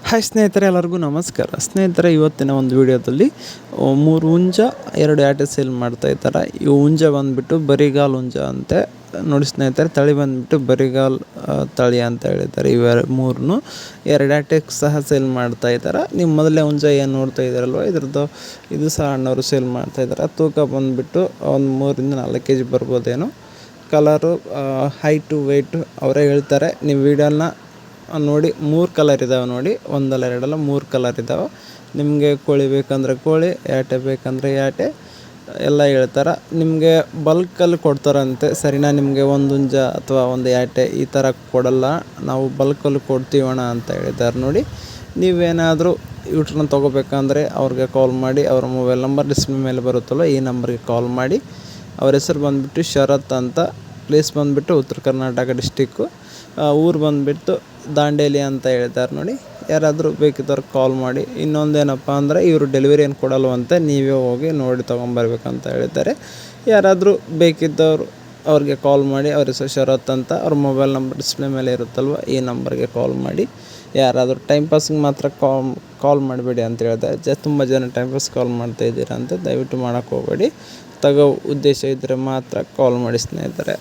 Hi ಸ್ನೇಹಿತರೆ, ಎಲ್ಲರಿಗೂ ನಮಸ್ಕಾರ. ಸ್ನೇಹಿತರೆ, ಇವತ್ತಿನ ಒಂದು ವಿಡಿಯೋದಲ್ಲಿ 3 ಹುಂಜ 2 ಆಟೆ ಸೇಲ್ ಮಾಡ್ತಾ ಇದ್ದಾರೆ. ಈ ಹುಂಜ ಬಂದುಬಿಟ್ಟು ಬರಿಗಾಲ್ ಹುಂಜ ಅಂತೆ ನೋಡಿ ಸ್ನೇಹಿತರೆ. ತಳಿ ಬಂದುಬಿಟ್ಟು ಬರಿಗಾಲ್ ತಳಿ ಅಂತ ಹೇಳಿದ್ದಾರೆ. ಇವೆರಡು 2 ಆಟೆಗೆ ಸಹ ಸೇಲ್ ಮಾಡ್ತಾ ಇದ್ದಾರೆ. ನೀವು ಮೊದಲೇ ಹುಂಜ ಏನು ನೋಡ್ತಾ ಇದ್ದಾರಲ್ವ, ಇದು ಸಹ ಅಣ್ಣವರು ಸೇಲ್ ಮಾಡ್ತಾ ಇದ್ದಾರೆ. ತೂಕ ಬಂದುಬಿಟ್ಟು ಒಂದು 3 ರಿಂದ 4 kg ಬರ್ಬೋದೇನೋ. ಕಲರು, ಹೈಟು, ವೆಯ್ಟು ಅವರೇ ಹೇಳ್ತಾರೆ. ನೀವು ವಿಡಿಯೋನ ನೋಡಿ 3 ಕಲರ್ ಇದ್ದಾವೆ ನೋಡಿ, ಒಂದಲ್ಲ ಎರಡಲ್ಲ 3 ಕಲರ್ ಇದ್ದಾವೆ. ನಿಮಗೆ ಕೋಳಿ ಬೇಕಂದರೆ ಕೋಳಿ, ಯಾಟೆ ಬೇಕಂದರೆ ಯಾಟೆ ಎಲ್ಲ ಹೇಳ್ತಾರೆ. ನಿಮಗೆ ಬಲ್ಕಲ್ಲಿ ಕೊಡ್ತಾರಂತೆ. ಸರಿನಾ? ನಿಮಗೆ ಒಂದು ಹುಂಜ ಅಥವಾ ಒಂದು ಯಾಟೆ ಈ ಥರ ಕೊಡಲ್ಲ, ನಾವು ಬಲ್ಕಲ್ಲಿ ಕೊಡ್ತೀವಣ್ಣ ಅಂತ ಹೇಳಿದ್ದಾರೆ ನೋಡಿ. ನೀವೇನಾದರೂ ಯೂಟ್ರನ್ನ ತೊಗೋಬೇಕಂದ್ರೆ ಅವ್ರಿಗೆ ಕಾಲ್ ಮಾಡಿ. ಅವ್ರ ಮೊಬೈಲ್ ನಂಬರ್ ಡಿಸ್ಪ್ಲೇ ಮೇಲೆ ಬರುತ್ತಲ್ಲ, ಈ ನಂಬರ್ಗೆ ಕಾಲ್ ಮಾಡಿ. ಅವ್ರ ಹೆಸರು ಬಂದುಬಿಟ್ಟು ಶರತ್ ಅಂತ. ಪ್ಲೇಸ್ ಬಂದುಬಿಟ್ಟು ಉತ್ತರ ಕರ್ನಾಟಕ ಡಿಸ್ಟಿಕ್ಕು. ಊರು ಬಂದುಬಿಟ್ಟು ದಾಂಡೇಲಿ ಅಂತ ಹೇಳ್ತಾರೆ ನೋಡಿ. ಯಾರಾದರೂ ಬೇಕಿದ್ದವ್ರು ಕಾಲ್ ಮಾಡಿ. ಇನ್ನೊಂದೇನಪ್ಪ ಅಂದರೆ ಇವರು ಡೆಲಿವರಿ ಏನು ಕೊಡಲ್ವಂತೆ, ನೀವೇ ಹೋಗಿ ನೋಡಿ ತೊಗೊಂಬರ್ಬೇಕಂತ ಹೇಳಿದ್ದಾರೆ. ಯಾರಾದರೂ ಬೇಕಿದ್ದವರು ಅವ್ರಿಗೆ ಕಾಲ್ ಮಾಡಿ. ಅವ್ರ ಹೆಸರು ಶರತ್ ಅಂತ. ಅವ್ರ ಮೊಬೈಲ್ ನಂಬರ್ ಡಿಸ್ಪ್ಲೇ ಮೇಲೆ ಇರುತ್ತಲ್ವ, ಈ ನಂಬರ್ಗೆ ಕಾಲ್ ಮಾಡಿ. ಯಾರಾದರೂ ಟೈಮ್ ಪಾಸಿಗೆ ಮಾತ್ರ ಕಾಲ್ ಮಾಡಬೇಡಿ ಅಂತ ಹೇಳಿದೆ. ತುಂಬ ಜನ ಟೈಮ್ ಪಾಸ್ ಕಾಲ್ ಮಾಡ್ತಾಯಿದ್ದೀರಾ ಅಂತ. ದಯವಿಟ್ಟು ಮಾಡೋಕ್ಕೆ ಹೋಗಬೇಡಿ. ತಗೋ ಉದ್ದೇಶ ಇದ್ದರೆ ಮಾತ್ರ ಕಾಲ್ ಮಾಡಿ ಸ್ನೇಹಿತರೆ.